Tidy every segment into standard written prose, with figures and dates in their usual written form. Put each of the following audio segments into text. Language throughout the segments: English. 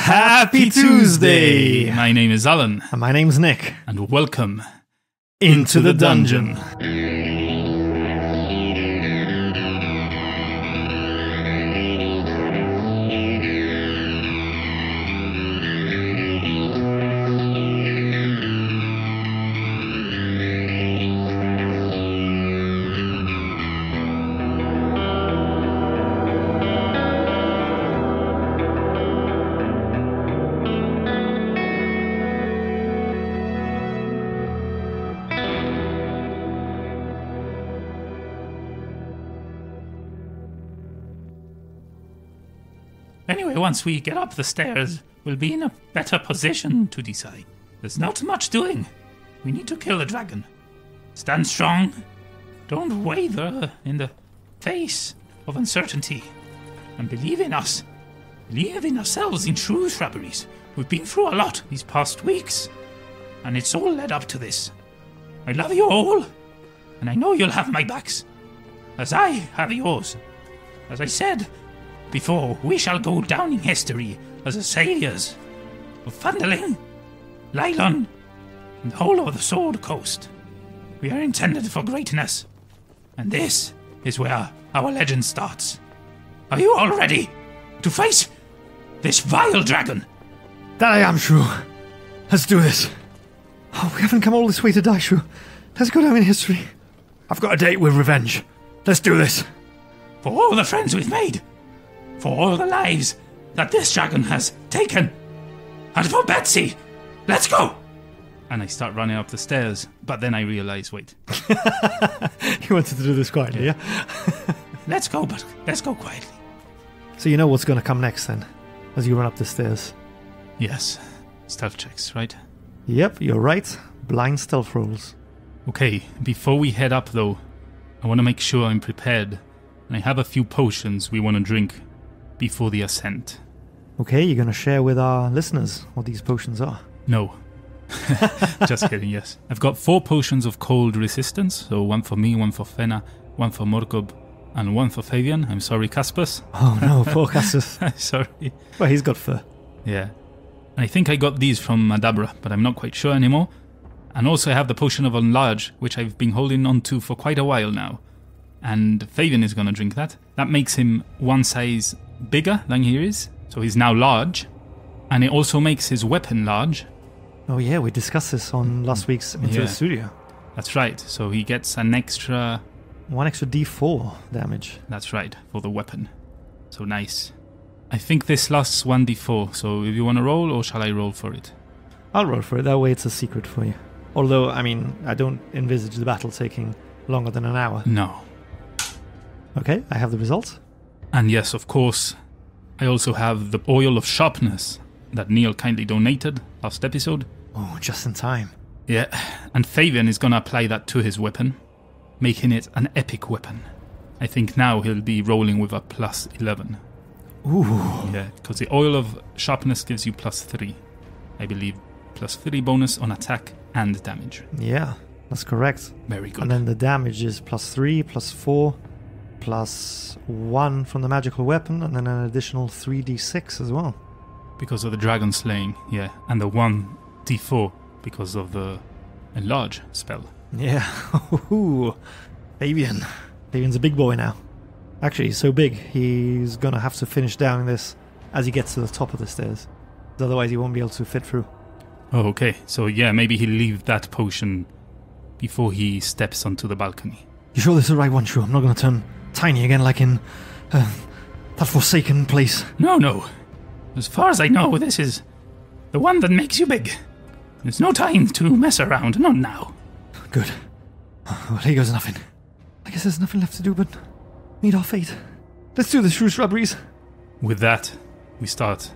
Happy Tuesday! My name is Alan. And my name's Nick. And welcome into the dungeon. Anyway, once we get up the stairs, we'll be in a better position to decide. There's not much doing. We need to kill the dragon. Stand strong. Don't waver in the face of uncertainty. And believe in us. Believe in ourselves in Shrew shrubberies. We've been through a lot these past weeks. And it's all led up to this. I love you all. And I know you'll have my backs. As I have yours. As I said before, we shall go down in history as the saviors of Fundaling, Lylon, and the whole of the Sword Coast. We are intended for greatness, and this is where our legend starts. Are you all ready to face this vile dragon? That I am, Shrew. Let's do this. Oh, we haven't come all this way to die, Shrew. Let's go down in history. I've got a date with revenge. Let's do this. For all the friends we've made. For all the lives that this dragon has taken. And for Betsy, let's go! And I start running up the stairs, but then I realize, wait. You wanted to do this quietly, yeah? Let's go, but let's go quietly. So you know what's going to come next then, as you run up the stairs? Yes. Stealth checks, right? Yep, you're right. Blind stealth rolls. Okay, before we head up though, I want to make sure I'm prepared. And I have a few potions we want to drink before the ascent. Okay, you're going to share with our listeners what these potions are? No. Just kidding, yes. I've got 4 potions of cold resistance, so 1 for me, 1 for Fenna, 1 for Morgob, and 1 for Fabian. I'm sorry, Caspus. Oh no, poor Caspus. Sorry. Well, he's got fur. Yeah. And I think I got these from Madabra, but I'm not quite sure anymore. And also I have the potion of Enlarge, which I've been holding on to for quite a while now. And Fabian is going to drink that. That makes him 1 size bigger than he is, so he's now large. And it also makes his weapon large. Oh yeah, we discussed this on last week's Into the Studio. That's right, so he gets an extra... 1 extra d4 damage. That's right, for the weapon. So nice. I think this lasts 1d4, so if you want to roll, or shall I roll for it? I'll roll for it, that way it's a secret for you. Although, I mean, I don't envisage the battle taking longer than an hour. No. Okay, I have the result. And yes, of course, I also have the oil of sharpness that Neil kindly donated last episode. Oh, just in time. Yeah, and Fabian is going to apply that to his weapon, making it an epic weapon. I think now he'll be rolling with a plus 11. Ooh. Yeah, because the oil of sharpness gives you plus 3. I believe plus 3 bonus on attack and damage. Yeah, that's correct. Very good. And then the damage is plus 3, plus 4, plus 1 from the magical weapon, and then an additional 3d6 as well. Because of the dragon slaying, yeah. And the 1d4 because of the enlarge spell. Yeah. Ooh. Fabian. Fabian's a big boy now. Actually, he's so big, he's going to have to finish down this as he gets to the top of the stairs. Otherwise, he won't be able to fit through. Oh, okay. So, yeah, maybe he'll leave that potion before he steps onto the balcony. You sure this is the right one, Shrew? I'm not going to turn tiny again like in that forsaken place. No. As far as I know, this is the one that makes you big. There's no time to mess around, not now. Good. Well, here goes nothing. I guess there's nothing left to do but meet our fate. Let's do the Shrew shrubberies. With that, we start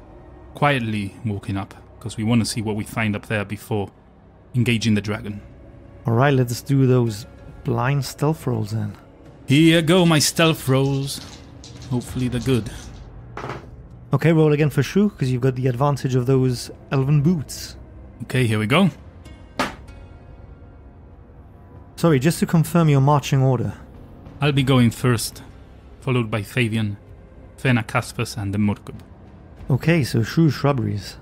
quietly walking up, because we want to see what we find up there before engaging the dragon. Alright, let's do those blind stealth rolls then. Here go my stealth rolls. Hopefully they're good. Okay, roll again for Shrew, because you've got the advantage of those elven boots. Okay, here we go. Sorry, just to confirm your marching order. I'll be going first, followed by Fabian, Fena Caspus and the Morgob. Okay, so Shrew shrubberies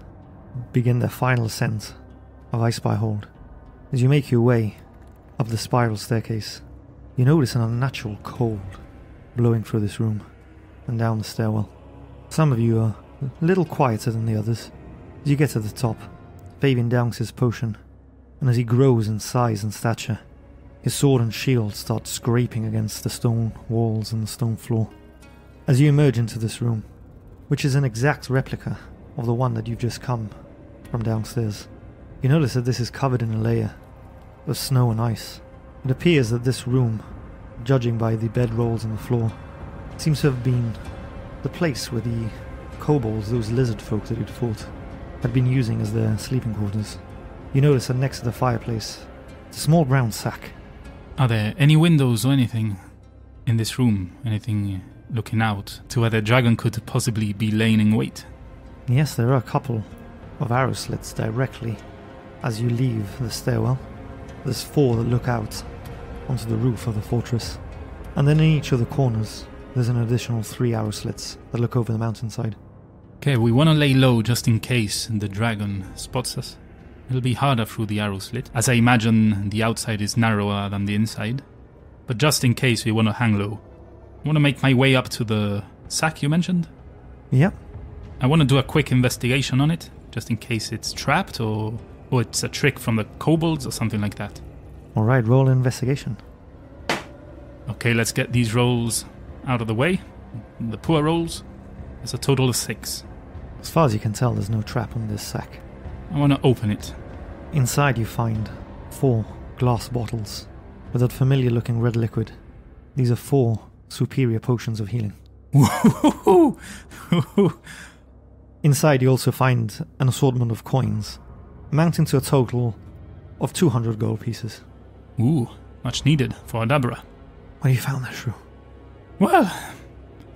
begin their final ascent of Icespire Hold. As you make your way up the spiral staircase, you notice an unnatural cold blowing through this room and down the stairwell. Some of you are a little quieter than the others. As you get to the top, Fabian downs his potion, and as he grows in size and stature, his sword and shield start scraping against the stone walls and the stone floor. As you emerge into this room, which is an exact replica of the one that you've just come from downstairs, you notice that this is covered in a layer of snow and ice. It appears that this room, judging by the bedrolls on the floor, seems to have been the place where the kobolds, those lizard folk that you'd fought, had been using as their sleeping quarters. You notice that next to the fireplace, it's a small brown sack. Are there any windows or anything in this room? Anything looking out to where the dragon could possibly be laying in wait? Yes, there are a couple of arrow slits directly as you leave the stairwell. There's 4 that look out onto the roof of the fortress. And then in each of the corners, there's an additional 3 arrow slits that look over the mountainside. Okay, we want to lay low just in case the dragon spots us. It'll be harder through the arrow slit, as I imagine the outside is narrower than the inside. But just in case, we want to hang low. I want to make my way up to the sack you mentioned. Yep. I want to do a quick investigation on it, just in case it's trapped or it's a trick from the kobolds or something like that. Alright, roll investigation. Okay, let's get these rolls out of the way. The poor rolls. There's a total of 6. As far as you can tell, there's no trap on this sack. I want to open it. Inside you find 4 glass bottles with that familiar looking red liquid. These are 4 superior potions of healing. Inside you also find an assortment of coins, amounting to a total of 200 gold pieces. Ooh, much needed for Adabra. Where you found that, Shrew? Well,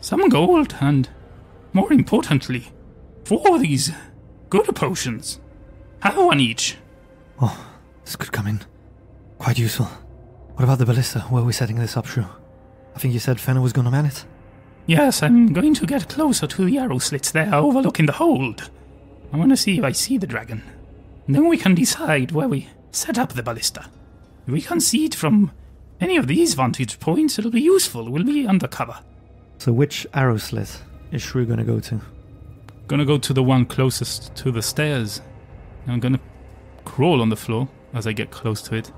some gold and, more importantly, 4 of these good potions. Have 1 each. Oh, this could come in quite useful. What about the ballista? Where are we setting this up, Shrew? I think you said Fenner was going to man it? Yes, I'm going to get closer to the arrow slits there overlooking the hold. I want to see if I see the dragon. And then we can decide where we set up the ballista. If we can see it from any of these vantage points, it'll be useful. We'll be undercover. So which arrow slit is Shrew going to go to? Gonna go to the one closest to the stairs. I'm gonna crawl on the floor as I get close to it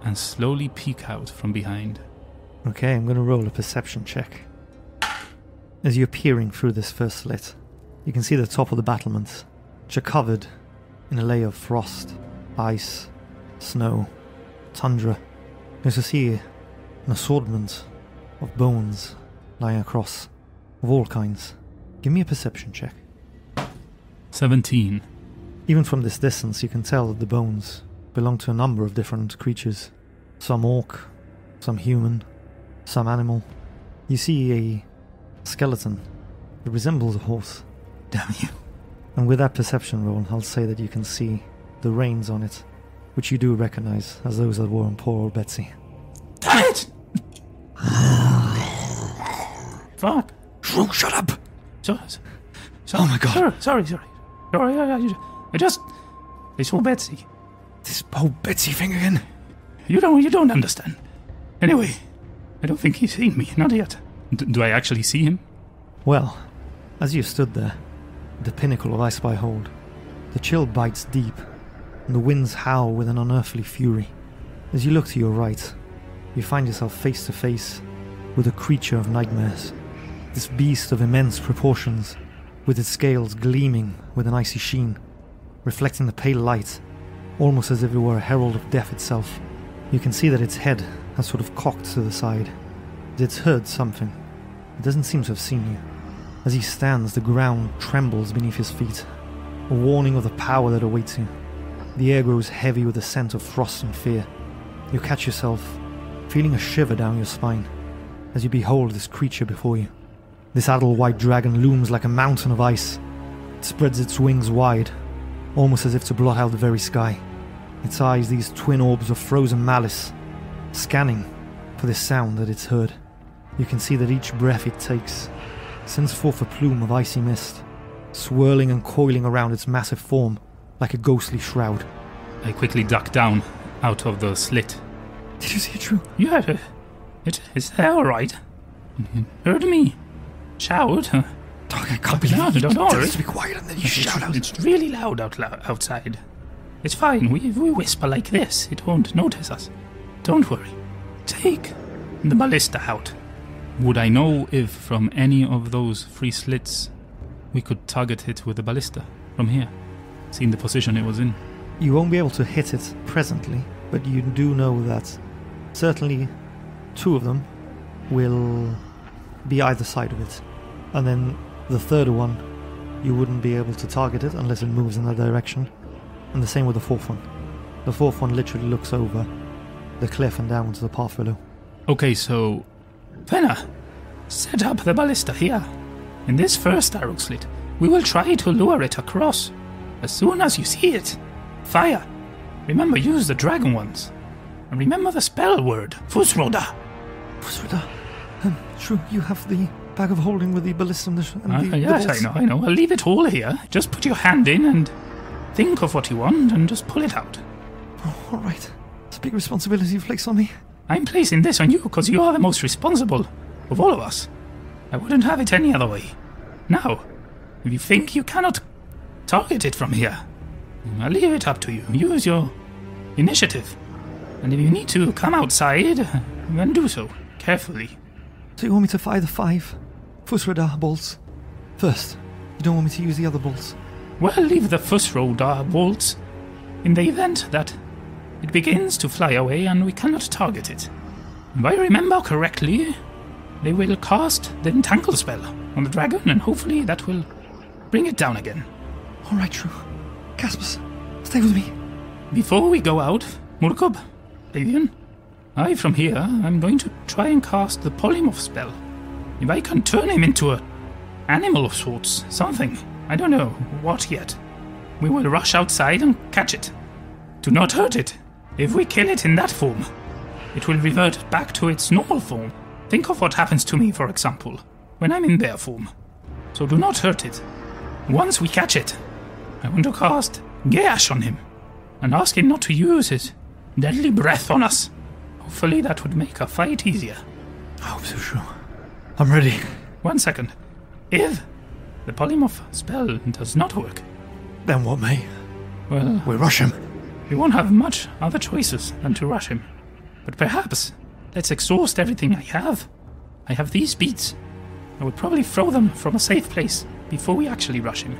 and slowly peek out from behind. Okay, I'm going to roll a perception check. As you're peering through this first slit, you can see the top of the battlements, which are covered in a layer of frost, ice, snow, tundra. You also see an assortment of bones lying across, of all kinds. Give me a perception check. 17. Even from this distance, you can tell that the bones belong to a number of different creatures. Some orc, some human, some animal. You see a skeleton that resembles a horse. Damn you. And with that perception roll, I'll say that you can see the reins on it, which you do recognize as those that were on poor old Betsy. Damn it! Fuck. Shrew, shut up! Oh my God. Sorry. I saw Betsy. This whole Betsy thing again? You don't understand. Anyway, I don't think he's seen me, not yet. Do I actually see him? Well, as you stood there, at the pinnacle of Icespire Hold, the chill bites deep, and the winds howl with an unearthly fury. As you look to your right, you find yourself face to face with a creature of nightmares. This beast of immense proportions, with its scales gleaming with an icy sheen, reflecting the pale light, almost as if it were a herald of death itself. You can see that its head has sort of cocked to the side. It's heard something. It doesn't seem to have seen you. As he stands, the ground trembles beneath his feet, a warning of the power that awaits you. The air grows heavy with the scent of frost and fear. You catch yourself feeling a shiver down your spine as you behold this creature before you. This adult white dragon looms like a mountain of ice. It spreads its wings wide, almost as if to blot out the very sky. Its eyes, these twin orbs of frozen malice, scanning for this sound that it's heard. You can see that each breath it takes sends forth a plume of icy mist, swirling and coiling around its massive form like a ghostly shroud. I quickly duck down out of the slit. Did you see it, Shrew? Yeah, it's there all right. You heard me shout. Dog, I can't believe No, you don't tell worry. us to be quiet and then you shout out. It's really loud outside. It's fine. We whisper like this. It won't notice us. Don't worry. Take the ballista out. Would I know if from any of those 3 slits we could target it with the ballista from here, seeing the position it was in? You won't be able to hit it presently, but you do know that certainly 2 of them will be either side of it. And then the third one, you wouldn't be able to target it unless it moves in that direction. And the same with the 4th one. The 4th one literally looks over the cliff and down to the path below. Okay, so Fenna, set up the ballista here. In this first arrow slit, we will try to lure it across. As soon as you see it, fire. Remember, use the dragon ones. And remember the spell word, Fusroda. Fusroda. Shrew, you have the bag of holding with the ballista and the yes, bolts. I know. I'll leave it all here. Just put your hand in and think of what you want and just pull it out. Oh, all right. It's a big responsibility you place on me. I'm placing this on you because you are the most responsible of all of us. I wouldn't have it any other way. Now, if you think you cannot target it from here, I'll leave it up to you. Use your initiative. And if you need to come outside, then do so, carefully. So you want me to fire the 5 Fusroda bolts first? You don't want me to use the other bolts? Well, leave the Fusroda bolts in the event that it begins to fly away and we cannot target it. If I remember correctly, they will cast the Entangle spell on the dragon and hopefully that will bring it down again. Alright, Shrew. Caspus, stay with me. Before we go out, Murkob, Avian, from here, I'm going to try and cast the Polymorph spell. If I can turn him into an animal of sorts, something, I don't know what yet, we will rush outside and catch it. Do not hurt it. If we kill it in that form, it will revert back to its normal form. Think of what happens to me, for example, when I'm in bear form. So do not hurt it. Once we catch it, I want to cast Gash on him and ask him not to use his deadly breath on us. Hopefully that would make a fight easier. I hope so, Shrew. I'm ready. 1 second. If the polymorph spell does not work, Then what, mate? well, We rush him. we won't have much other choices than to rush him. But perhaps let's exhaust everything I have. I have these beads. I would probably throw them from a safe place before we actually rush him.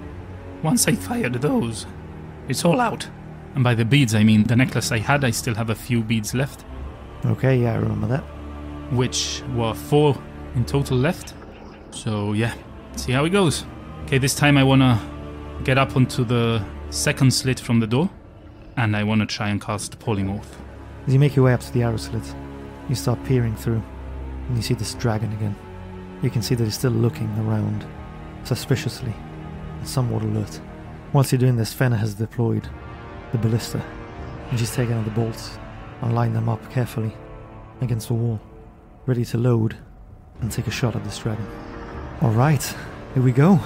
Once I fired those, it's all out. And by the beads, I mean the necklace I had. I still have a few beads left, Okay, yeah, I remember that. which were 4 in total left. So yeah, see how it goes. Okay, this time I want to get up onto the second slit from the door, and I want to try and cast Polymorph. As you make your way up to the arrow slit, you start peering through, and you see this dragon again. You can see that he's still looking around, suspiciously, and somewhat alert. Whilst you're doing this, Fenna has deployed the ballista, and she's taken out the bolts and lined them up carefully against the wall, ready to load and take a shot at this dragon. Alright, here we go.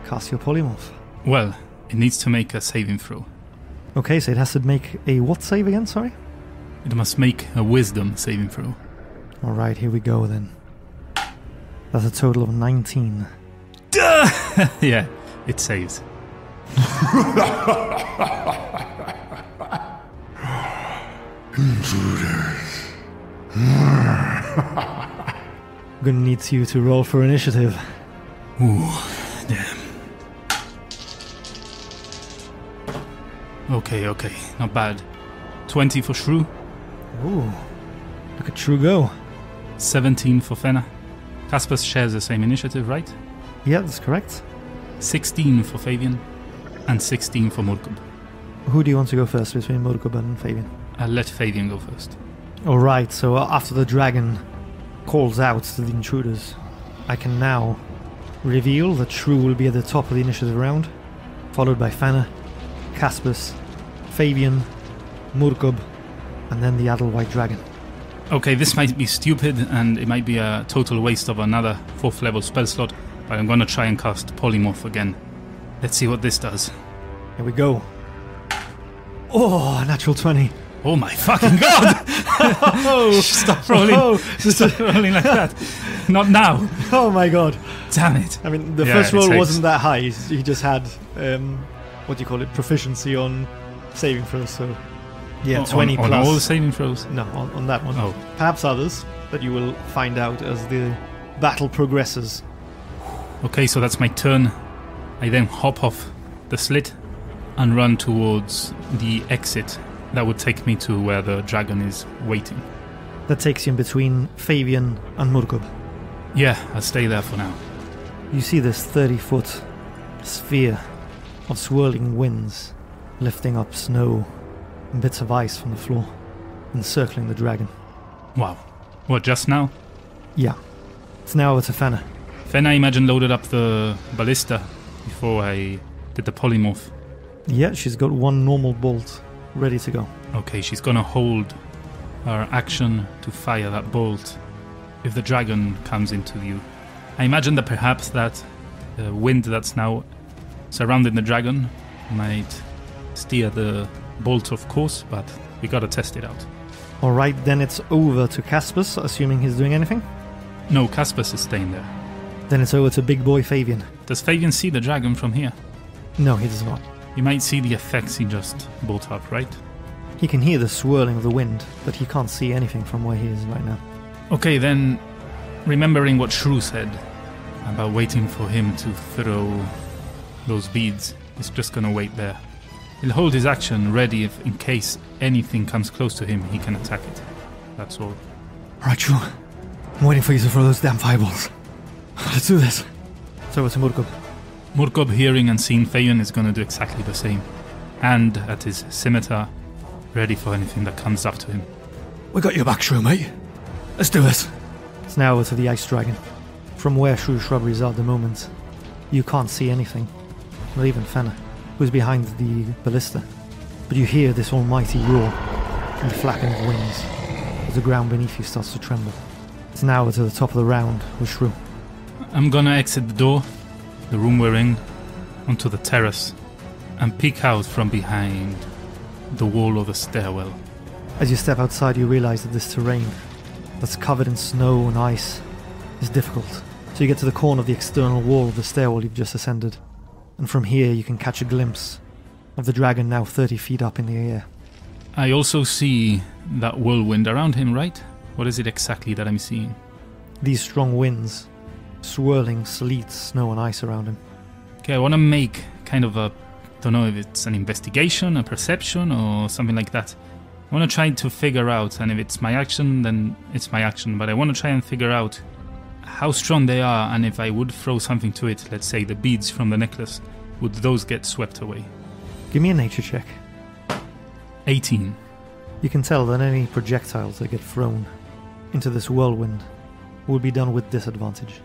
Cast your polymorph. Well, it needs to make a saving throw. Okay, so it has to make a what save again, sorry? It must make a wisdom saving throw. Alright, here we go then. That's a total of 19. Yeah, it saves. Intruders. Gonna need you to roll for initiative. Ooh, damn. Okay, not bad. 20 for Shrew, Ooh, look at Shrew go. 17 for Fenna. Casper shares the same initiative, right? Yeah, that's correct. 16 for Fabian, and 16 for Murkob. Who do you want to go first between Murkob and Fabian? I'll let Fabian go first. Alright, so after the dragon calls out to the intruders, I can now reveal that Shrew will be at the top of the initiative round, followed by Fenna, Caspus, Fabian, Murkob, and then the adult white dragon. Okay, this might be stupid, and it might be a total waste of another 4th level spell slot, but I'm gonna try and cast Polymorph again. Let's see what this does. Here we go. Oh, natural 20. Oh my fucking god! Oh, Stop rolling. Oh, Stop rolling like that. Not now. oh my god. Damn it. I mean, the Yeah, first it roll saves. wasn't that high. He just had, what do you call it, proficiency on saving throws. So, yeah, 20 on plus. all the saving throws? No, on that one. Oh. Perhaps others that you will find out as the battle progresses. Okay, so that's my turn. I then hop off the slit and run towards the exit that would take me to where the dragon is waiting. That takes you in between Fabian and Murkub. Yeah, I'll stay there for now. You see this 30-foot sphere of swirling winds lifting up snow and bits of ice from the floor, encircling the dragon. Wow. What, just now? Yeah. It's now over to Fenna. Then I imagine loaded up the ballista before I did the polymorph. Yeah, she's got one normal bolt ready to go. Okay, she's gonna hold her action to fire that bolt if the dragon comes into view. I imagine that perhaps that wind that's now surrounding the dragon might steer the bolt off course, but we gotta test it out. Alright, then it's over to Caspus, assuming he's doing anything. No, Caspus is staying there. Then it's over to big boy Fabian. Does Fabian see the dragon from here? No, he does not. You might see the effects he just built up, right? He can hear the swirling of the wind, but he can't see anything from where he is right now. Okay, then, remembering what Shrew said about waiting for him to throw those beads, he's just gonna wait there. He'll hold his action ready if, in case anything comes close to him, he can attack it. That's all. Alright, Shrew. I'm waiting for you to throw those damn fireballs. Let's do this. It's over to Murkub. Murkub, hearing and seeing Fabian, is gonna do exactly the same. Hand at his scimitar, ready for anything that comes up to him. We got your back, Shrew, mate. Let's do this. It's now over to the ice dragon. From where Shrew's shrubberies are at the moment, you can't see anything. Not even Fenna, who's behind the ballista. But you hear this almighty roar and the flapping of wings as the ground beneath you starts to tremble. It's now over to the top of the round with Shrew. I'm gonna exit the door, the room we're in, onto the terrace, and peek out from behind the wall of the stairwell. As you step outside, you realize that this terrain that's covered in snow and ice is difficult. So you get to the corner of the external wall of the stairwell you've just ascended, and from here you can catch a glimpse of the dragon now 30 feet up in the air. I also see that whirlwind around him, right? What is it exactly that I'm seeing? These strong winds, swirling sleet, snow and ice around him. Okay, I want to make kind of a, don't know if it's an investigation, a perception, or something like that. I want to try to figure out, and if it's my action, then it's my action, but I want to try and figure out how strong they are, and if I would throw something to it, let's say the beads from the necklace, would those get swept away? Give me a nature check. 18. You can tell that any projectiles that get thrown into this whirlwind will be done with disadvantage.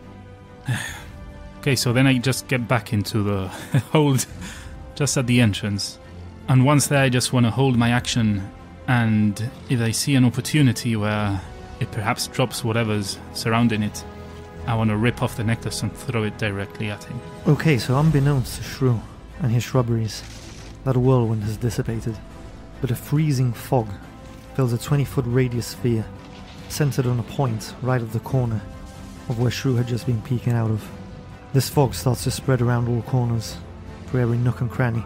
Okay, so then I just get back into the hold just at the entrance. And once there, I just want to hold my action, and if I see an opportunity where it perhaps drops whatever's surrounding it, I want to rip off the necklace and throw it directly at him. Okay, so unbeknownst to Shrew and his shrubberies, that whirlwind has dissipated, but a freezing fog fills a 20-foot radius sphere, centered on a point right at the corner of where Shrew had just been peeking out of. This fog starts to spread around all corners, through every nook and cranny,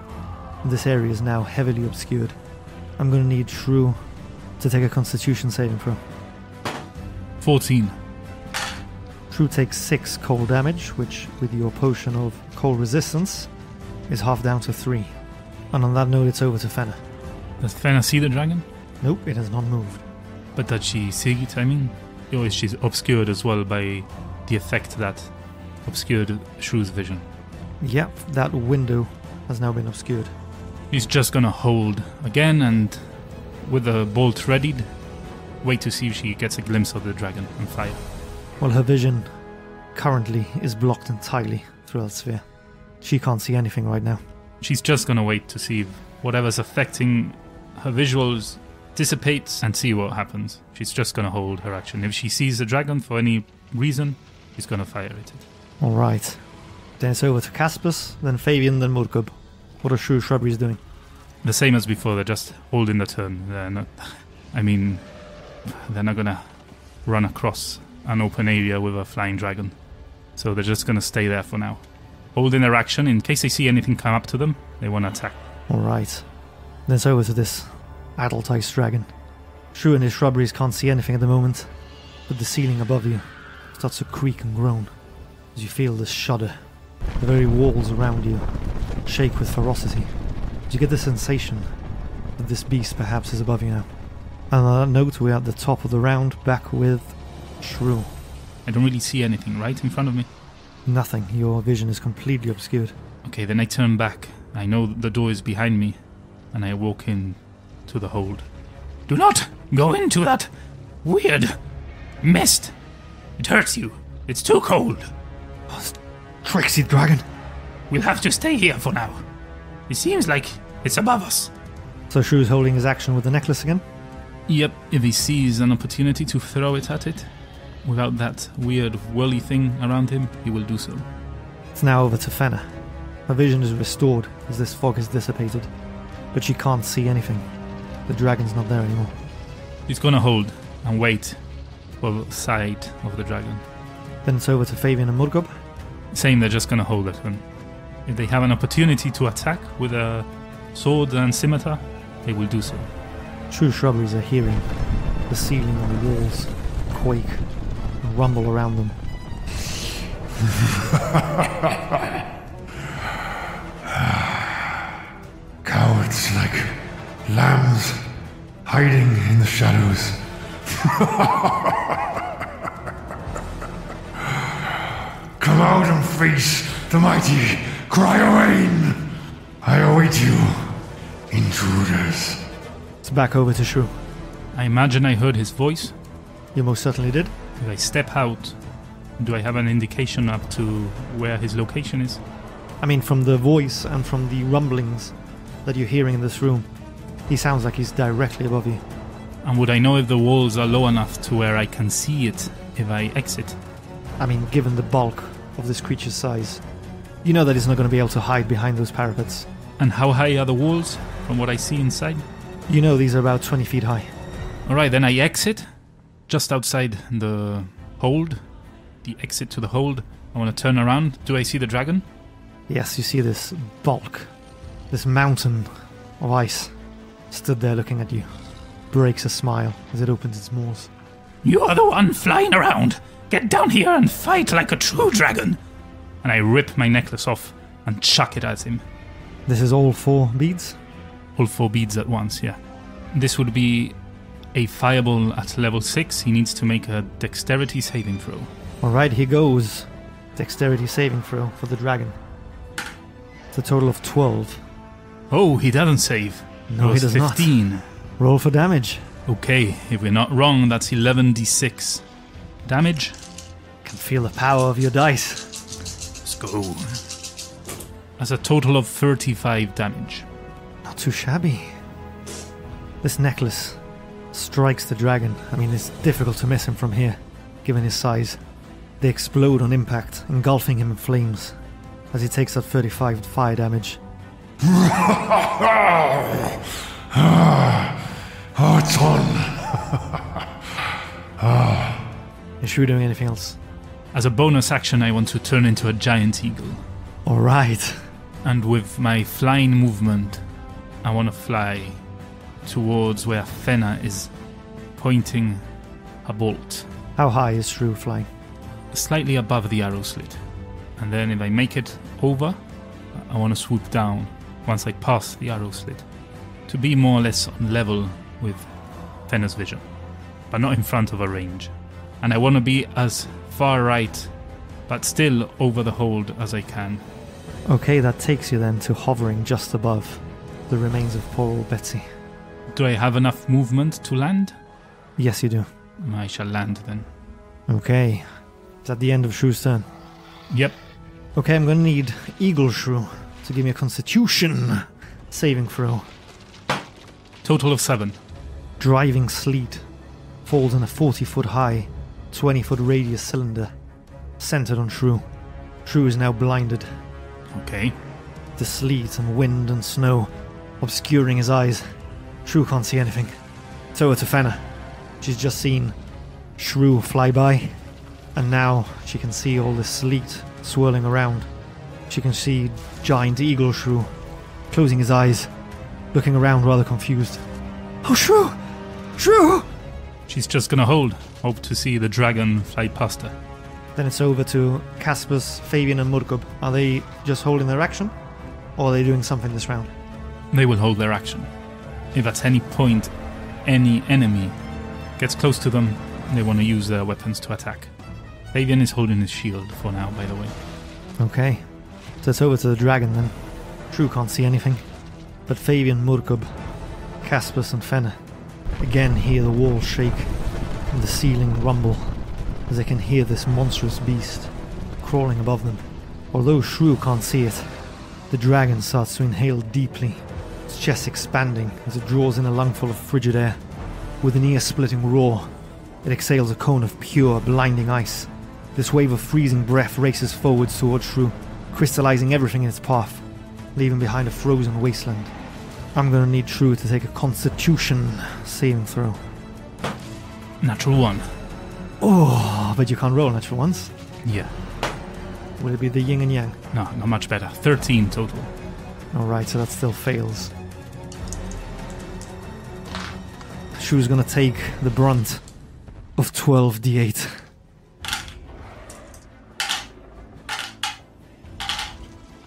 and this area is now heavily obscured. I'm going to need Shrew to take a Constitution saving throw. 14. Shrew takes 6 cold damage, which, with your potion of cold resistance, is half down to 3. And on that note, it's over to Fenna. Does Fenna see the dragon? Nope, it has not moved. But does she see it, I mean? Or is she obscured as well by the effect that obscured Shrew's vision? Yep, that window has now been obscured. He's just gonna hold again and, with the bolt readied, wait to see if she gets a glimpse of the dragon and fire. Well, her vision currently is blocked entirely through that sphere. She can't see anything right now. She's just gonna wait to see if whatever's affecting her visuals dissipates and see what happens. She's just gonna hold her action. If she sees the dragon for any reason, she's gonna fire at it. Alright. Then it's over to Caspus, then Fabian, then Murkub. What are Shrew Shrubberies doing? The same as before, they're just holding the turn. They're not gonna run across an open area with a flying dragon. So they're just gonna stay there for now. Holding their action in case they see anything come up to them, they want to attack. Alright. Then it's over to this adult ice dragon. Shrew and his shrubberies can't see anything at the moment, but the ceiling above you starts to creak and groan as you feel this shudder. The very walls around you shake with ferocity. You get the sensation that this beast perhaps is above you now. And on that note, we're at the top of the round, back with Shrew. I don't really see anything right in front of me. Nothing. Your vision is completely obscured. Okay, then I turn back. I know the door is behind me, and I walk in to the hold. Do not go into that weird mist. It hurts you. It's too cold. Oh, tricksy dragon. We'll have to stay here for now. It seems like it's above us. So Shrew's holding his action with the necklace again? Yep, if he sees an opportunity to throw it at it, without that weird whirly thing around him, he will do so. It's now over to Fenna. Her vision is restored as this fog is dissipated, but she can't see anything. The dragon's not there anymore. He's gonna hold and wait for the sight of the dragon. Then it's over to Fabian and Murkub. Same, they're just gonna hold it. And if they have an opportunity to attack with a sword and scimitar, they will do so. Shrew Shrubberies are hearing the ceiling and the walls quake and rumble around them. Cowards like lambs hiding in the shadows. Come out and face the mighty Cryoane. I await you, intruders. It's back over to Shrew. I imagine I heard his voice. You most certainly did. If I step out, do I have an indication up to where his location is? I mean, from the voice and from the rumblings that you're hearing in this room, he sounds like he's directly above you. And would I know if the walls are low enough to where I can see it if I exit? I mean, given the bulk of this creature's size, you know that he's not going to be able to hide behind those parapets. And how high are the walls from what I see inside? You know these are about 20 feet high. Alright, then I exit just outside the hold. The exit to the hold. I want to turn around. Do I see the dragon? Yes, you see this bulk, this mountain of ice, stood there looking at you. Breaks a smile as it opens its maws. You are the one flying around. Get down here and fight like a true dragon. And I rip my necklace off and chuck it at him. This is all 4 beads? All 4 beads at once, yeah. This would be a fireball at level 6. He needs to make a dexterity saving throw. Alright, here goes. Dexterity saving throw for the dragon. It's a total of 12. Oh, he doesn't save. No, he does 15. not. Roll for damage. Okay, if we're not wrong, that's 11d6. Damage? Can feel the power of your dice. Let's go. That's a total of 35 damage. Not too shabby. This necklace strikes the dragon. I mean, it's difficult to miss him from here, given his size. They explode on impact, engulfing him in flames, as he takes that 35 fire damage. Oh, it's on. Is Shrew doing anything else? As a bonus action, I want to turn into a giant eagle. Alright. And with my flying movement, I want to fly towards where Fenna is pointing a bolt. How high is Shrew flying? Slightly above the arrow slit. And then if I make it over, I want to swoop down once I pass the arrow slit, to be more or less on level with Fenna's vision, but not in front of a range. And I want to be as far right, but still over the hold as I can. Okay, that takes you then to hovering just above the remains of poor old Betsy. Do I have enough movement to land? Yes, you do. I shall land then. Okay. Is that the end of Shrew's turn? Yep. Okay, I'm going to need Eagle Shrew to give me a Constitution saving throw. Total of 7. Driving sleet falls in a 40-foot high, 20-foot radius cylinder centered on Shrew. Shrew is now blinded. Okay. The sleet and wind and snow obscuring his eyes. Shrew can't see anything. It's over to Fenna. She's just seen Shrew fly by, and now she can see all this sleet swirling around. She can see giant eagle Shrew closing his eyes, looking around rather confused. Oh, Shrew! Shrew! She's just gonna hope to see the dragon fly past her. Then it's over to Caspus, Fabian and Murkub. Are they just holding their action? Or are they doing something this round? They will hold their action. If at any point any enemy gets close to them, they want to use their weapons to attack. Fabian is holding his shield for now, by the way. Okay. So it's over to the dragon then. Shrew can't see anything. But Fabian, Murkub, Caspus and Fenna again hear the walls shake and the ceiling rumble as they can hear this monstrous beast crawling above them. Although Shrew can't see it, the dragon starts to inhale deeply, its chest expanding as it draws in a lungful of frigid air. With an ear-splitting roar, it exhales a cone of pure, blinding ice. This wave of freezing breath races forwards towards Shrew, crystallizing everything in its path, leaving behind a frozen wasteland. I'm gonna need Shrew to take a Constitution saving throw. Natural 1. Oh, but you can't roll natural ones. Yeah. Will it be the yin and yang? No, not much better. 13 total. Alright, so that still fails. Shrew's gonna take the brunt of 12d8.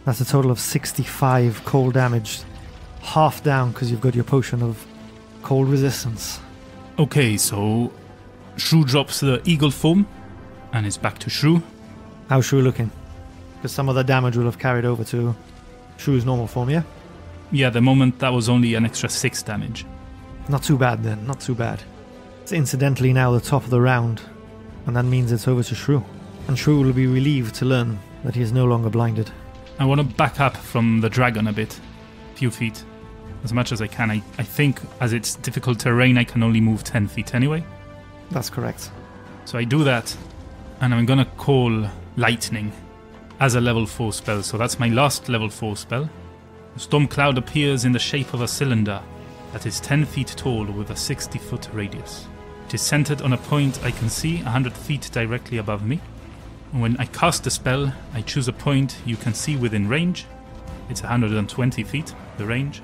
That's a total of 65 cold damage. Half down because you've got your potion of cold resistance. Okay, so Shrew drops the eagle foam and is back to Shrew. How's Shrew looking? Because some of the damage will have carried over to Shrew's normal form, yeah? Yeah, the moment that was only an extra 6 damage. Not too bad then, not too bad. It's incidentally now the top of the round, and that means it's over to Shrew. And Shrew will be relieved to learn that he is no longer blinded. I want to back up from the dragon a bit. A few feet. As much as I can. I think as it's difficult terrain, I can only move 10 feet anyway. That's correct. So I do that, and I'm gonna call lightning as a level 4 spell. So that's my last level 4 spell. A storm cloud appears in the shape of a cylinder that is 10 feet tall with a 60-foot radius. It is centered on a point I can see 100 feet directly above me. And when I cast the spell, I choose a point you can see within range. It's 120 feet, the range.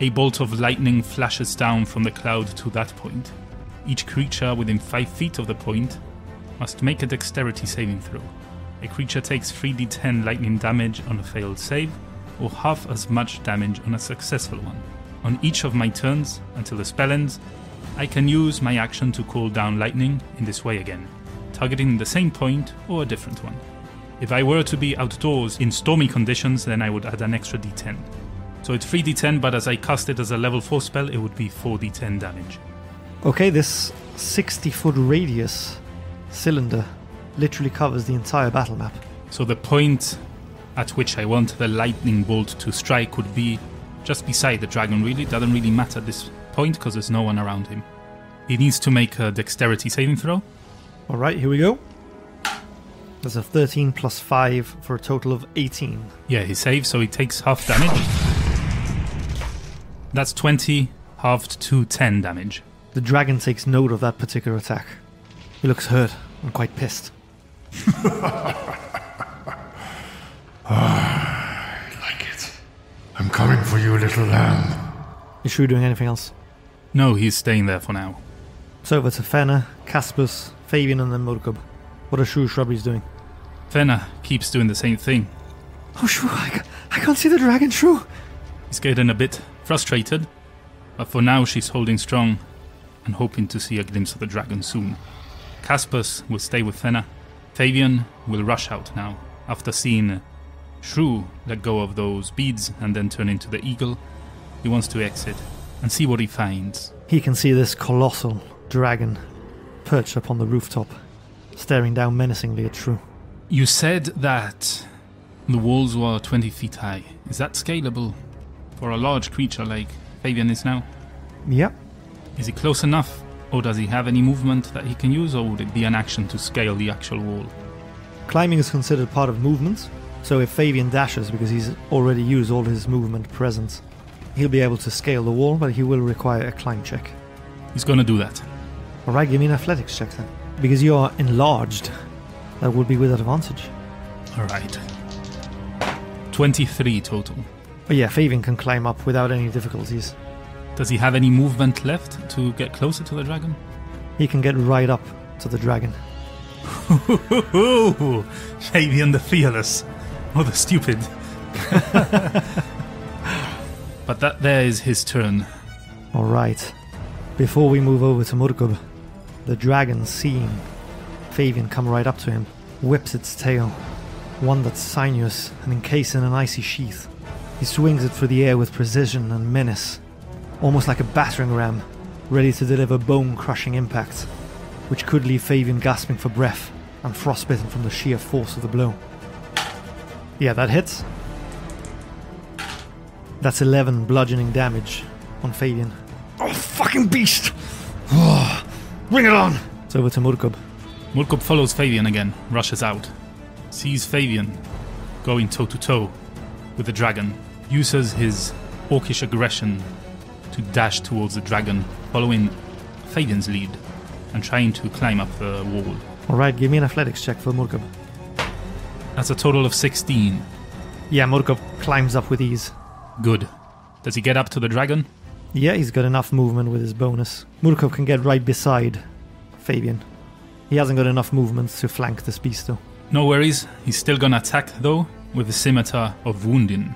A bolt of lightning flashes down from the cloud to that point. Each creature within 5 feet of the point must make a dexterity saving throw. A creature takes 3d10 lightning damage on a failed save, or half as much damage on a successful one. On each of my turns, until the spell ends, I can use my action to call down lightning in this way again, targeting the same point or a different one. If I were to be outdoors in stormy conditions, then I would add an extra d10. So it's 3d10, but as I cast it as a level 4 spell, it would be 4d10 damage. Okay, this 60-foot radius cylinder literally covers the entire battle map. So the point at which I want the lightning bolt to strike would be just beside the dragon, really. It doesn't really matter at this point because there's no one around him. He needs to make a dexterity saving throw. Alright, here we go. There's a 13 plus 5 for a total of 18. Yeah, he saves, so he takes half damage. That's 20, halved to 10 damage. The dragon takes note of that particular attack. He looks hurt and quite pissed. I like it. I'm coming for you, little lamb. Is Shrew doing anything else? No, he's staying there for now. It's over to Fenna, Caspus, Fabian and then Murkub. What are Shrew shrubberies doing? Fenna keeps doing the same thing. Oh, Shrew, I can't see the dragon, Shrew. He's getting a bit frustrated, but for now she's holding strong and hoping to see a glimpse of the dragon soon. Caspus will stay with Fenna. Fabian will rush out now, after seeing Shrew let go of those beads and then turn into the eagle. He wants to exit and see what he finds. He can see this colossal dragon perched upon the rooftop, staring down menacingly at Shrew. You said that the walls were 20 feet high. Is that scalable for a large creature like Fabian is now? Yep. Is he close enough, or does he have any movement that he can use, or would it be an action to scale the actual wall? Climbing is considered part of movement, so if Fabian dashes because he's already used all his movement present, he'll be able to scale the wall, but he will require a climb check. He's gonna do that. Alright, give me an athletics check then. Because you are enlarged, that would be with advantage. Alright. 23 total. But yeah, Fabian can climb up without any difficulties. Does he have any movement left to get closer to the dragon? He can get right up to the dragon. Fabian the Fearless. Or the Stupid. But that there is his turn. Alright. Before we move over to Murkub, the dragon, seeing Fabian come right up to him, whips its tail, one that's sinuous and encased in an icy sheath. He swings it through the air with precision and menace, almost like a battering ram, ready to deliver bone-crushing impact, which could leave Fabian gasping for breath and frostbitten from the sheer force of the blow. Yeah, that hits. That's 11 bludgeoning damage on Fabian. Oh, fucking beast! Bring it on! It's over to Murkub. Murkub follows Fabian again, rushes out, sees Fabian going toe-to-toe with the dragon, uses his orcish aggression to dash towards the dragon, following Fabian's lead and trying to climb up the wall. Alright, give me an athletics check for Murkub. That's a total of 16. Yeah, Murkub climbs up with ease. Good. Does he get up to the dragon? Yeah, he's got enough movement with his bonus. Murkub can get right beside Fabian. He hasn't got enough movement to flank this beast though. No worries. He's still gonna attack though with the scimitar of wounding.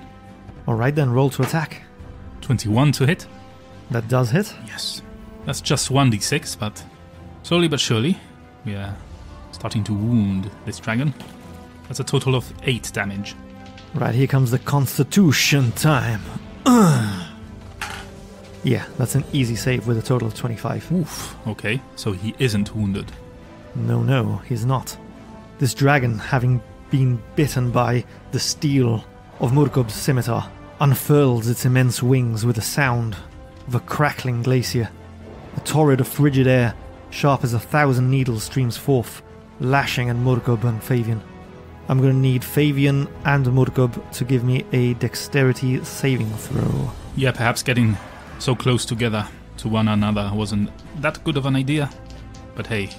Alright then, roll to attack. 21 to hit. That does hit. Yes. That's just 1d6, but slowly but surely we are starting to wound this dragon. That's a total of 8 damage. Right, here comes the Constitution time. Yeah, that's an easy save with a total of 25. Oof. Okay, so he isn't wounded. No, he's not. This dragon, having been bitten by the steel of Murkub's scimitar, unfurls its immense wings with the sound of a crackling glacier. A torrent of frigid air, sharp as 1,000 needles, streams forth, lashing at Murkub and Fabian. I'm going to need Fabian and Murkub to give me a dexterity saving throw. Yeah, perhaps getting so close together to one another wasn't that good of an idea. But hey,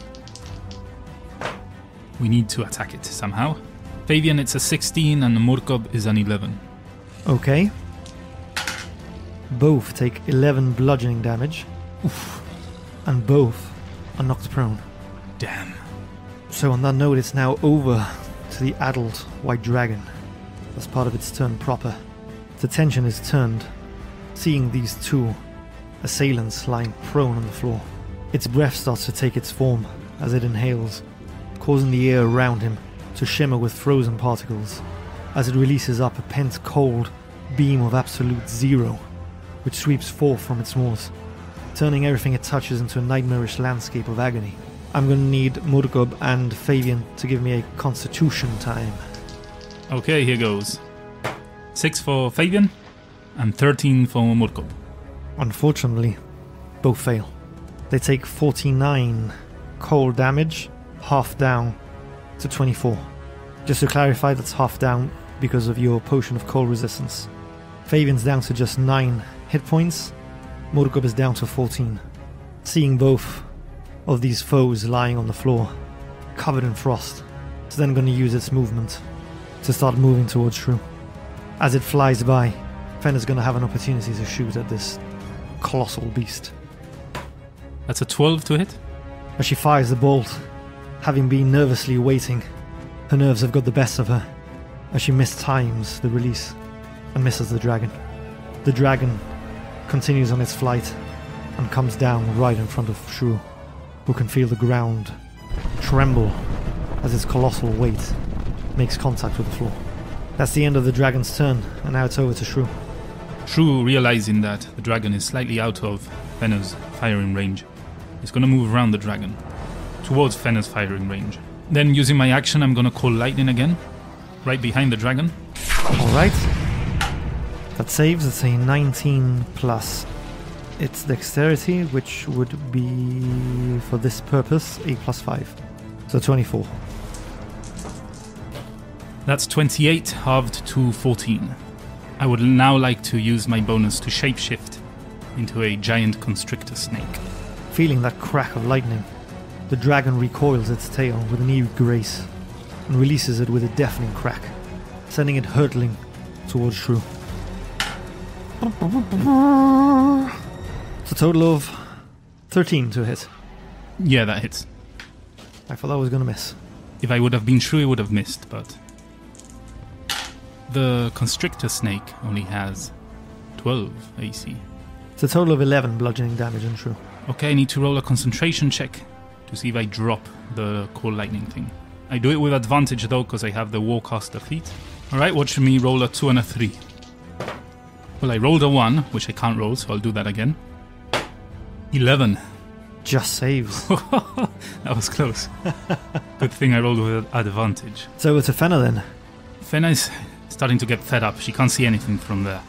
we need to attack it somehow. Fabian, it's a 16 and Murkub is an 11. Okay. Both take 11 bludgeoning damage. Oof. And both are knocked prone. Damn. So on that note, it's now over to the adult white dragon. As part of its turn proper. Its attention is turned, seeing these two assailants lying prone on the floor. Its breath starts to take its form as it inhales, causing the air around him to shimmer with frozen particles, as it releases up a pent cold beam of absolute zero, which sweeps forth from its maws, turning everything it touches into a nightmarish landscape of agony. I'm going to need Murkub and Fabian to give me a constitution time. Okay, here goes. 6 for Fabian and 13 for Murkub. Unfortunately, both fail. They take 49 cold damage, half down to 24. Just to clarify, that's half down because of your potion of cold resistance. Fabian's down to just 9 hit points. Murkub is down to 14. Seeing both of these foes lying on the floor, covered in frost, it's then going to use its movement to start moving towards Shrew. As it flies by, Fen is going to have an opportunity to shoot at this colossal beast. That's a 12 to hit. As she fires the bolt, having been nervously waiting, her nerves have got the best of her, as she mistimes the release and misses the dragon. The dragon continues on its flight and comes down right in front of Shrew, who can feel the ground tremble as its colossal weight makes contact with the floor. That's the end of the dragon's turn, and now it's over to Shrew. Shrew, realizing that the dragon is slightly out of Fenner's firing range, is going to move around the dragon towards Fenner's firing range. Then, using my action, I'm going to call lightning again, right behind the dragon. Alright. That saves. It's a 19 plus its dexterity, which would be, for this purpose, a plus 5. So 24. That's 28 halved to 14. I would now like to use my bonus to shapeshift into a giant constrictor snake. Feeling that crack of lightning, the dragon recoils its tail with an eerie grace and releases it with a deafening crack, sending it hurtling towards Shrew. It's a total of 13 to hit. Yeah, that hits. I thought that was going to miss. If I would have been Shrew, it would have missed, but... The constrictor snake only has 12 AC. It's a total of 11 bludgeoning damage on Shrew. Okay, I need to roll a concentration check to see if I drop the cold lightning thing. I do it with advantage though, because I have the Warcaster feat. Alright, watch me roll a 2 and a 3. Well, I rolled a 1, which I can't roll, so I'll do that again. 11. Just saves. That was close. Good thing I rolled with advantage. So it's a Fenna then. Fenna is starting to get fed up. She can't see anything from there.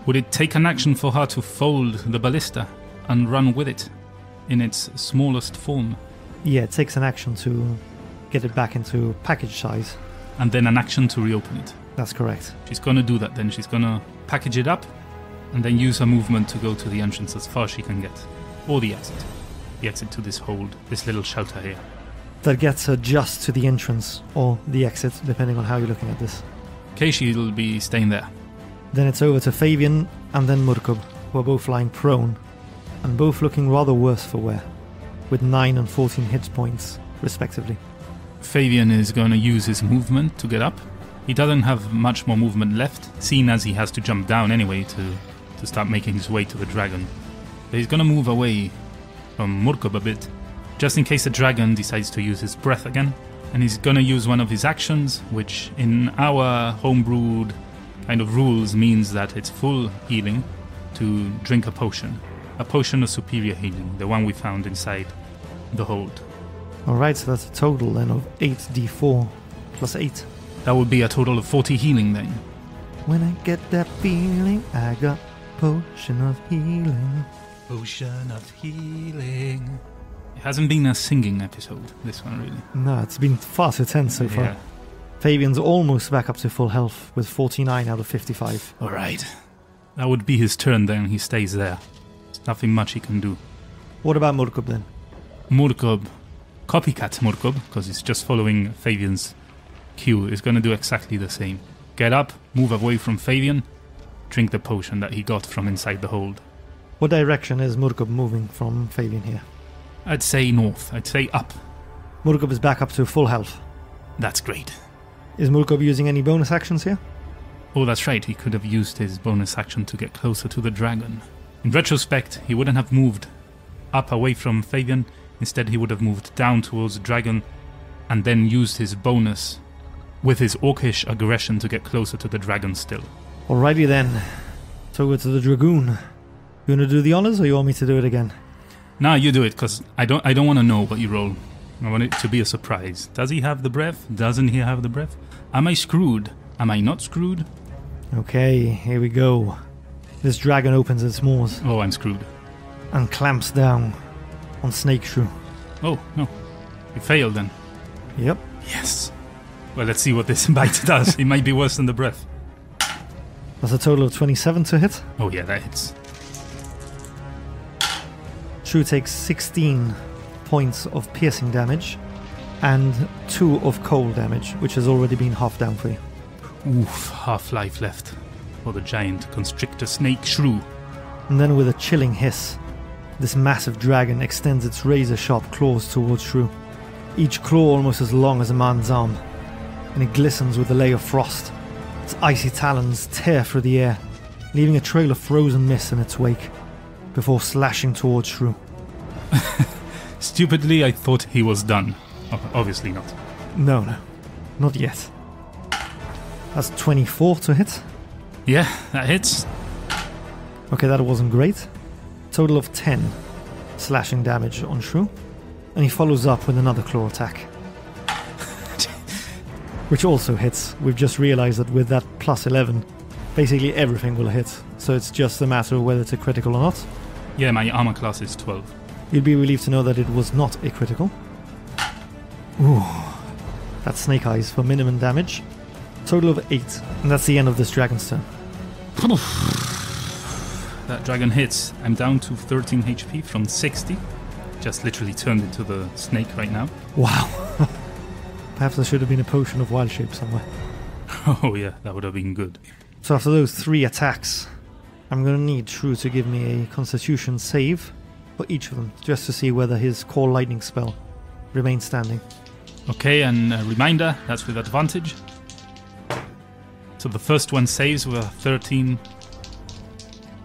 Would it take an action for her to fold the ballista and run with it in its smallest form? Yeah, it takes an action to get it back into package size. And then an action to reopen it. That's correct. She's going to do that then. She's going to package it up and then use her movement to go to the entrance as far as she can get. Or the exit. The exit to this hold, this little shelter here. That gets her just to the entrance or the exit, depending on how you're looking at this. Okay, she'll be staying there. Then it's over to Fabian and then Murkub, who are both lying prone and both looking rather worse for wear, with 9 and 14 hit points, respectively. Fabian is going to use his movement to get up. He doesn't have much more movement left, seeing as he has to jump down anyway to start making his way to the dragon. But he's going to move away from Murkub a bit, just in case the dragon decides to use his breath again. And he's going to use one of his actions, which in our homebrewed kind of rules means that it's full healing, to drink a potion of superior healing, the one we found inside the hold. Alright, so that's a total then of 8d4 plus 8. That would be a total of 40 healing then. When I get that feeling, I got potion of healing. Potion of healing. It hasn't been a singing episode, this one really. No, it's been far too tense so far. Yeah. Fabian's almost back up to full health with 49 out of 55. Alright. That would be his turn then, he stays there. There's nothing much he can do. What about Murkub then? Murkub, copycat Murkub, because he's just following Fabian's cue, is going to do exactly the same. Get up, move away from Fabian, drink the potion that he got from inside the hold. What direction is Murkub moving from Fabian here? I'd say north, I'd say up. Murkub is back up to full health. That's great. Is Murkub using any bonus actions here? Oh, that's right, he could have used his bonus action to get closer to the dragon. In retrospect, he wouldn't have moved up away from Fabian. Instead, he would have moved down towards the dragon and then used his bonus with his orcish aggression to get closer to the dragon still. Alrighty then. So over to the dragoon. You want to do the honors or you want me to do it again? Nah, you do it, because I don't want to know what you roll. I want it to be a surprise. Does he have the breath? Doesn't he have the breath? Am I screwed? Am I not screwed? Okay, here we go. This dragon opens its maws Oh, I'm screwed. and clamps down on Snake Shrew. Oh, no. You failed then. Yep. Yes. Well, let's see what this bite does. It might be worse than the breath. That's a total of 27 to hit. Oh yeah, that hits. Shrew takes 16 points of piercing damage and 2 of cold damage, which has already been half down for you. Oof, half life left for the giant constrictor snake Shrew. And then with a chilling hiss, this massive dragon extends its razor-sharp claws towards Shrew. Each claw almost as long as a man's arm, and it glistens with a layer of frost. Its icy talons tear through the air, leaving a trail of frozen mist in its wake, before slashing towards Shrew. Stupidly, I thought he was done. Obviously not. No, not yet. That's 24 to hit. Yeah, that hits. Okay, that wasn't great. Total of 10 slashing damage on Shrew. And he follows up with another claw attack, which also hits. We've just realized that with that plus 11, basically everything will hit. So it's just a matter of whether it's a critical or not. Yeah, my armor class is 12. You'll be relieved to know that it was not a critical. Ooh. That's Snake Eyes for minimum damage. Total of 8. And that's the end of this dragon's turn. That dragon hits. I'm down to 13 HP from 60. Just literally turned into the snake right now. Wow. Perhaps there should have been a potion of wild shape somewhere. Oh yeah, that would have been good. So after those 3 attacks, I'm going to need Shrew to give me a constitution save for each of them, just to see whether his core lightning spell remains standing. Okay, and a reminder, that's with advantage. So the first one saves were 13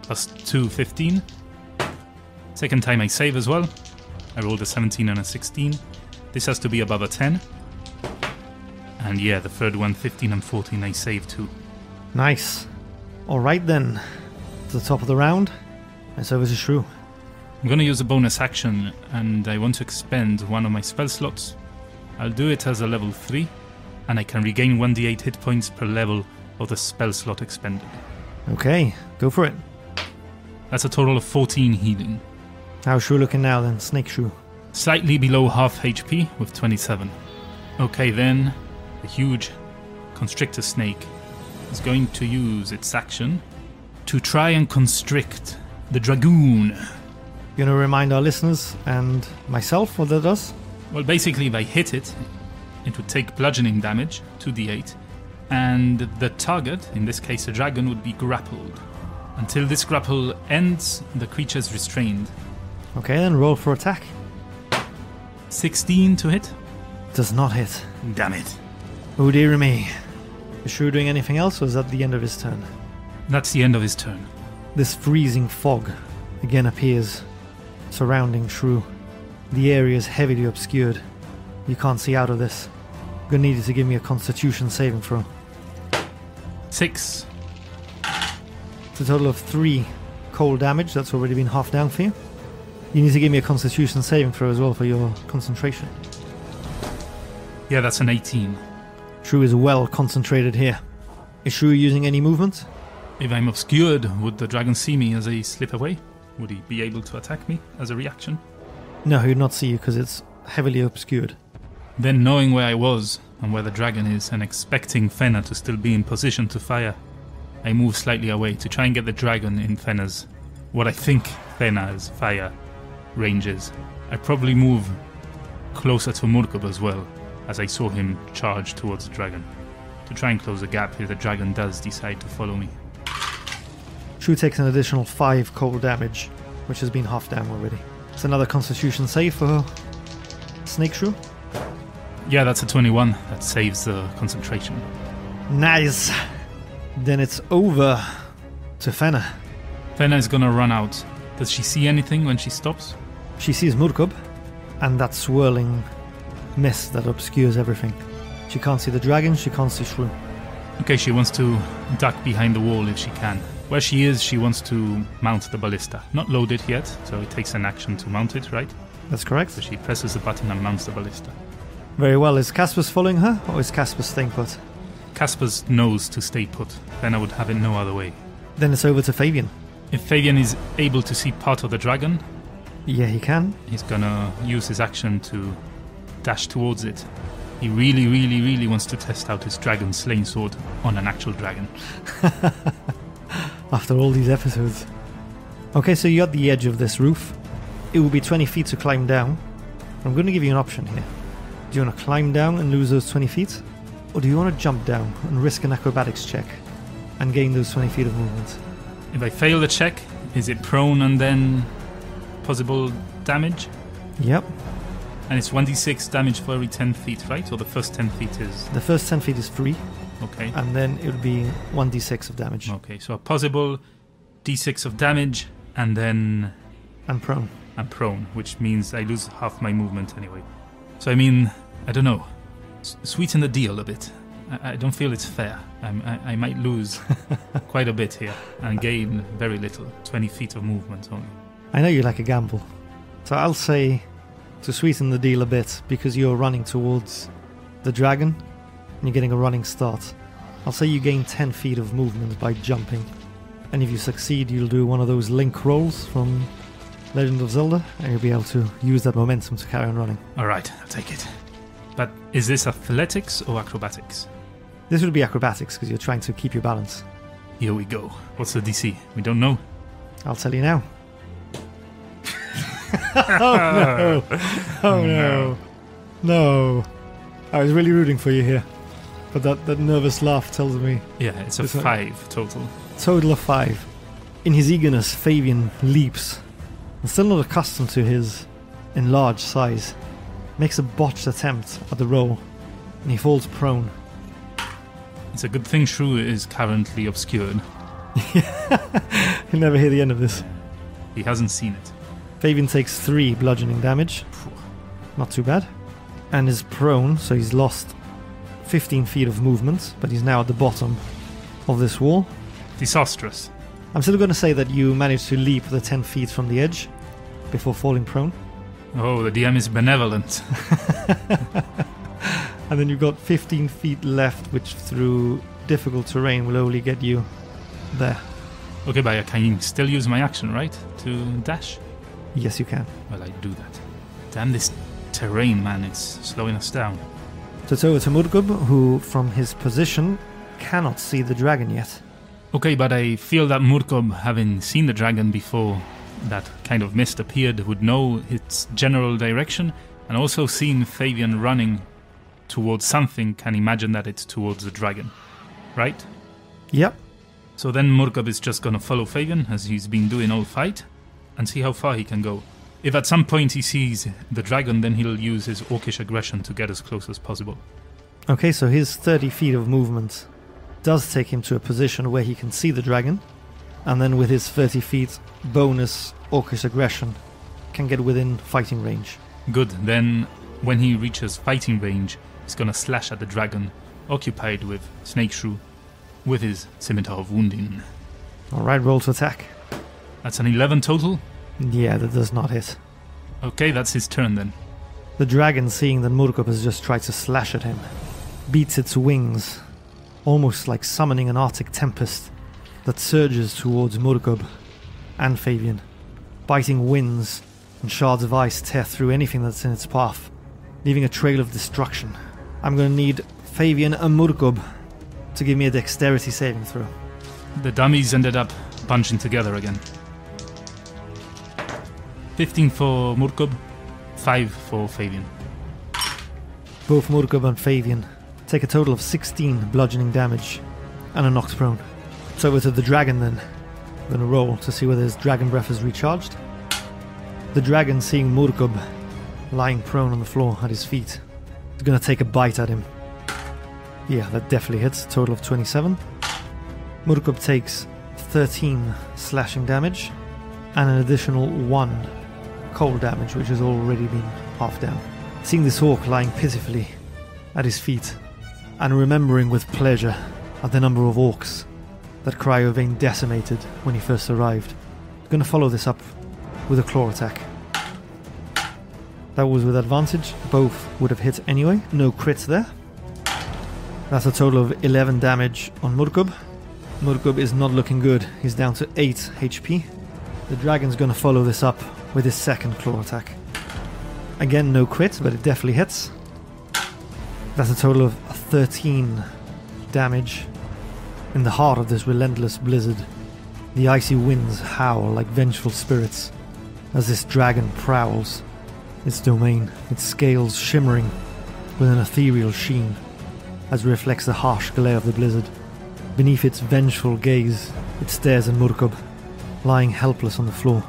plus 2, 15. Second time I save as well. I rolled a 17 and a 16. This has to be above a 10. And yeah, the third one, 15 and 14, I save too. Nice. Alright then. To the top of the round, it's over to Shrew. I'm gonna use a bonus action, and I want to expend one of my spell slots. I'll do it as a level 3, and I can regain 1d8 hit points per level of the spell slot expended. Okay, go for it. That's a total of 14 healing. How's Shrew looking now then, Snake Shrew? Slightly below half HP with 27. Okay then, the huge constrictor snake is going to use its action to try and constrict the dragoon. You want to remind our listeners and myself what that does? Well, basically if I hit it, it would take bludgeoning damage, 2d8, and the target, in this case a dragon, would be grappled. Until this grapple ends, the creature is restrained. Okay then, roll for attack. 16 to hit. Does not hit. Damn it. Oh dear me. Is Shrew doing anything else, or is that the end of his turn? That's the end of his turn. This freezing fog again appears, surrounding Shrew. The area is heavily obscured. You can't see out of this. I'm gonna need you to give me a constitution saving throw. 6. It's a total of 3 cold damage. That's already been half down for you. You need to give me a constitution saving throw as well for your concentration. Yeah, that's an 18. Shrew is well concentrated here. Is Shrew using any movement? If I'm obscured, would the dragon see me as I slip away? Would he be able to attack me as a reaction? No, he would not see you because it's heavily obscured. Then, knowing where I was and where the dragon is, and expecting Fenna to still be in position to fire, I move slightly away to try and get the dragon in Fenna's, what I think Fenna's fire ranges. I probably move closer to Murkob as well, as I saw him charge towards the dragon, to try and close the gap if the dragon does decide to follow me. Shrew takes an additional 5 cold damage, which has been half down already. It's another constitution save for Snake Shrew. Yeah, that's a 21. That saves the concentration. Nice! Then it's over to Fenna. Fenna is gonna run out. Does she see anything when she stops? She sees Murkob and that swirling mist that obscures everything. She can't see the dragon, she can't see Shrew. Okay, she wants to duck behind the wall if she can. Where she is, she wants to mount the ballista. Not loaded yet, so it takes an action to mount it, right? That's correct. So she presses the button and mounts the ballista. Very well. Is Casper's following her, or is Casper staying put? Casper's knows to stay put. Fenna would have it no other way. Then it's over to Fabian. If Fabian is able to see part of the dragon, Yeah, he can. he's gonna use his action to dash towards it. He really, really, really wants to test out his dragon slaying sword on an actual dragon. After all these episodes. Okay, so you're at the edge of this roof. It will be 20 feet to climb down. I'm going to give you an option here. Do you want to climb down and lose those 20 feet? Or do you want to jump down and risk an acrobatics check and gain those 20 feet of movement? If I fail the check, is it prone and then possible damage? Yep. And it's 1d6 damage for every 10 feet, right? Or the first 10 feet is... The first 10 feet is free, Okay. and then it would be 1d6 of damage. Okay, so a possible d6 of damage, and then And prone. I'm prone, which means I lose half my movement anyway. So I mean, I don't know. Sweeten the deal a bit. I don't feel it's fair. I might lose quite a bit here and gain very little. 20 feet of movement only. I know you like a gamble. So I'll say to sweeten the deal a bit, because you're running towards the dragon and you're getting a running start. I'll say you gain 10 feet of movement by jumping. And if you succeed, you'll do one of those link rolls from Legend of Zelda, and you'll be able to use that momentum to carry on running. Alright, I'll take it. But is this athletics or acrobatics? This would be acrobatics because you're trying to keep your balance. Here we go. What's the DC? We don't know. I'll tell you now. Oh no! Oh no! No! I was really rooting for you here. But that nervous laugh tells me... Yeah, it's a 5 total. Total of 5. In his eagerness, Fabian leaps. And still not accustomed to his enlarged size, makes a botched attempt at the roll, and he falls prone. It's a good thing Shrew is currently obscured. He'll never hear the end of this. He hasn't seen it. Fabian takes 3 bludgeoning damage. Not too bad. And is prone, so he's lost 15 feet of movement, but he's now at the bottom of this wall. Disastrous. I'm still going to say that you managed to leap the 10 feet from the edge before falling prone. Oh, the DM is benevolent. And then you've got 15 feet left, which through difficult terrain will only get you there. Okay, but I can still use my action, right? To dash? Yes, you can. Well, I do that. Damn this terrain, man. It's slowing us down. So it's over to Murgub, who from his position cannot see the dragon yet. Okay, but I feel that Murkob, having seen the dragon before that kind of mist appeared, would know its general direction, and also seeing Fabian running towards something, can imagine that it's towards the dragon. Right? Yep. So then Murkob is just gonna follow Fabian, as he's been doing all fight, and see how far he can go. If at some point he sees the dragon, then he'll use his orcish aggression to get as close as possible. Okay, so his 30 feet of movement does take him to a position where he can see the dragon, and then with his 30 feet bonus orcish aggression can get within fighting range. Good, then when he reaches fighting range, he's gonna slash at the dragon, occupied with Snake Shrew, with his Scimitar of Wounding. Alright, roll to attack. That's an 11 total? Yeah, that does not hit. Okay, that's his turn then. The dragon, seeing that Murkob has just tried to slash at him, beats its wings, almost like summoning an Arctic tempest that surges towards Murkob and Fabian. Biting winds and shards of ice tear through anything that's in its path, leaving a trail of destruction. I'm going to need Fabian and Murkob to give me a dexterity saving throw. The dummies ended up bunching together again. 15 for Murkob, 5 for Fabian. Both Murkob and Fabian take a total of 16 bludgeoning damage and are knocked prone. So over to the dragon then. I'm going to roll to see whether his dragon breath is recharged. The dragon, seeing Murkob lying prone on the floor at his feet, is going to take a bite at him. Yeah, that definitely hits. A total of 27. Murkob takes 13 slashing damage and an additional 1 cold damage, which has already been half down. Seeing this orc lying pitifully at his feet, and remembering with pleasure at the number of orcs that Cryovane decimated when he first arrived, I'm going to follow this up with a claw attack. That was with advantage. Both would have hit anyway. No crits there. That's a total of 11 damage on Murkob. Murkob is not looking good. He's down to 8 HP. The dragon's going to follow this up with his second claw attack. Again, no crit, but it definitely hits. That's a total of 13 damage. In the heart of this relentless blizzard, the icy winds howl like vengeful spirits as this dragon prowls its domain, its scales shimmering with an ethereal sheen as it reflects the harsh glare of the blizzard. Beneath its vengeful gaze, it stares at Murkob, lying helpless on the floor,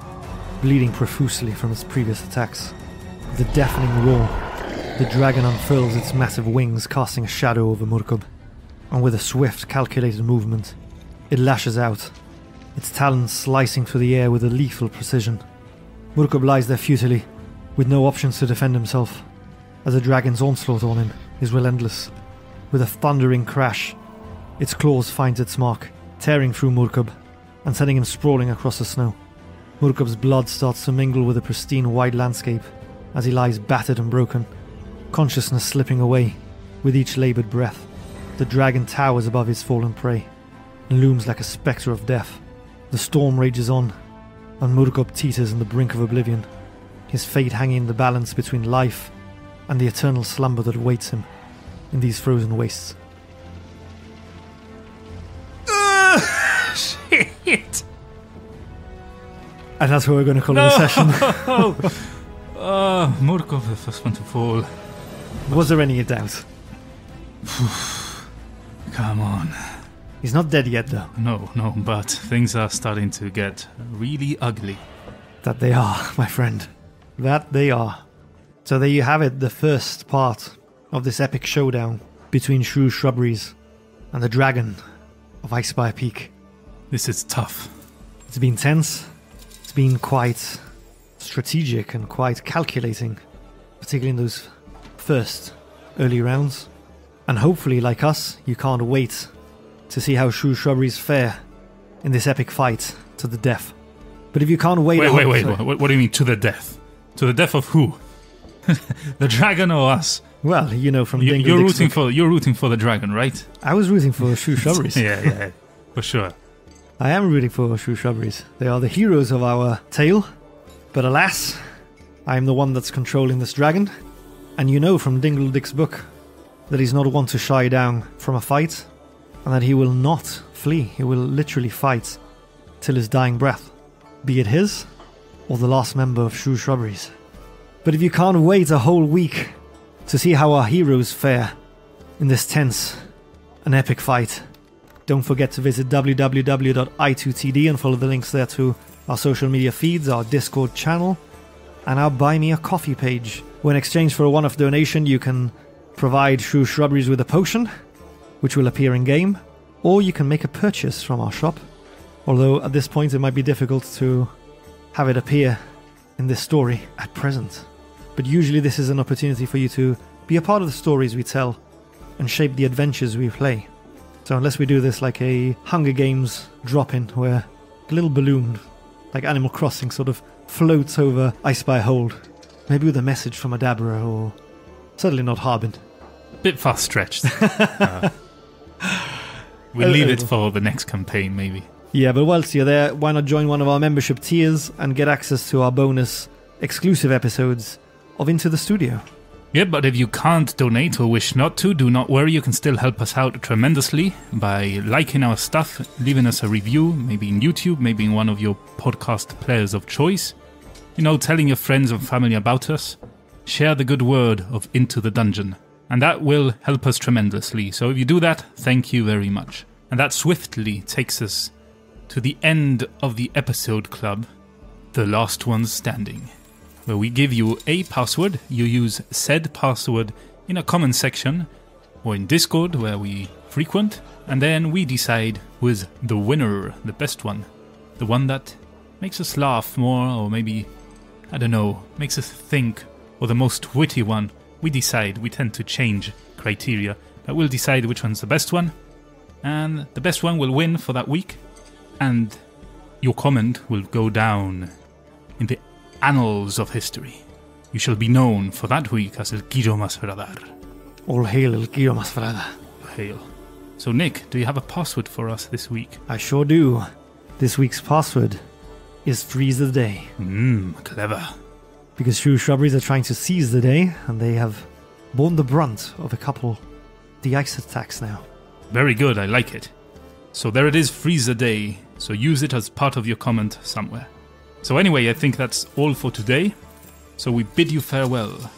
bleeding profusely from its previous attacks. With a deafening roar, the dragon unfurls its massive wings, casting a shadow over Murkob, and with a swift, calculated movement, it lashes out, its talons slicing through the air with a lethal precision. Murkob lies there futilely, with no options to defend himself, as the dragon's onslaught on him is relentless. With a thundering crash, its claws find its mark, tearing through Murkob and sending him sprawling across the snow. Murkob's blood starts to mingle with the pristine white landscape as he lies battered and broken, consciousness slipping away with each laboured breath. The dragon towers above his fallen prey and looms like a spectre of death. The storm rages on, and Murkob teeters on the brink of oblivion, his fate hanging in the balance between life and the eternal slumber that awaits him in these frozen wastes. Shit! And that's what we're going to call it a session. Murkov, the first one to fall. Was there any doubt? Come on. He's not dead yet, though. No, but things are starting to get really ugly. That they are, my friend. That they are. So there you have it, the first part of this epic showdown between Shrew Shrubberies and the Dragon of Icespire Peak. This is tough. It's been tense. It's been quite strategic and quite calculating, particularly in those first early rounds. And hopefully, like us, you can't wait to see how Shrew Shrubberies fare in this epic fight to the death. But if you can't wait... Wait. What do you mean, to the death? To the death of who? The dragon or us? Well, you know from you're rooting for the dragon, right? I was rooting for Shrew Shrubberies. yeah, for sure. I am rooting for Shrew Shrubberies. They are the heroes of our tale. But alas, I am the one that's controlling this dragon. And you know from Dingle Dick's book that he's not one to shy down from a fight, and that he will not flee. He will literally fight till his dying breath, be it his or the last member of Shrew Shrubberies. But if you can't wait a whole week to see how our heroes fare in this tense and epic fight, don't forget to visit www.i2td and follow the links there to our social media feeds, our Discord channel, and our Buy Me a Coffee page, where in exchange for a one-off donation you can provide Shrew Shrubberies with a potion, which will appear in-game, or you can make a purchase from our shop, although at this point it might be difficult to have it appear in this story at present. But usually this is an opportunity for you to be a part of the stories we tell and shape the adventures we play. So unless we do this like a Hunger Games drop-in, where a little balloon, like Animal Crossing, sort of floats over Icespire Hold, maybe with a message from Adabra, or certainly not Harbin. Bit far stretched. We'll leave it for the next campaign, maybe. Yeah, but whilst you're there, why not join one of our membership tiers and get access to our bonus exclusive episodes of Into the Studio. Yeah, but if you can't donate or wish not to, do not worry, you can still help us out tremendously by liking our stuff, leaving us a review, maybe in YouTube, maybe in one of your podcast players of choice. You know, telling your friends and family about us. Share the good word of Into the Dungeon. And that will help us tremendously. So if you do that, thank you very much. And that swiftly takes us to the end of the episode club, The Last Ones Standing, where we give you a password. You use said password in a comment section or in Discord, where we frequent, and then we decide who is the winner, the best one, the one that makes us laugh more, or maybe, I don't know, makes us think, or the most witty one. We decide. We tend to change criteria, but we'll decide which one's the best one, and the best one will win for that week, and your comment will go down in the annals of history. You shall be known for that week as El Guillo Masferadar. All hail El Guillo Masferada. Hail. So Nick, do you have a password for us this week? I sure do. This week's password is Freeze the Day. Clever. Because Shrew Shrubberies are trying to seize the day, and they have borne the brunt of a couple de-ice attacks now. Very good, I like it. So there it is, Freeze the Day. So use it as part of your comment somewhere. So anyway, I think that's all for today. So we bid you farewell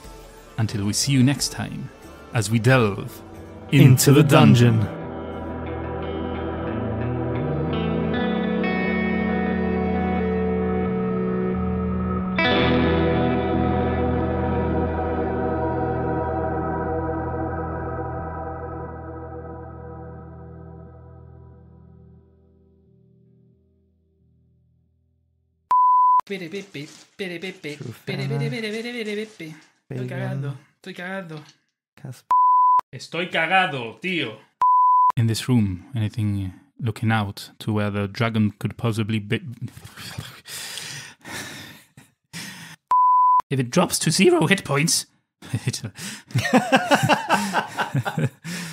until we see you next time as we delve into the dungeon. Estoy cagado, tío. In this room, anything looking out to where the dragon could possibly be? If it drops to 0 hit points... Here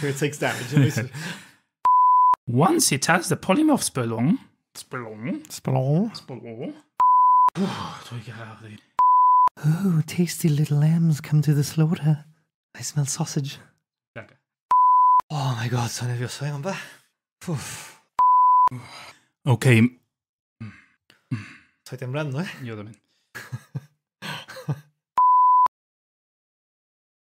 it takes damage. Once it has the polymorph spelong... Oh, tasty little lambs come to the slaughter. I smell sausage. Oh my god, son of your soy on back. Okay, Så att jag bränner. Gör det min.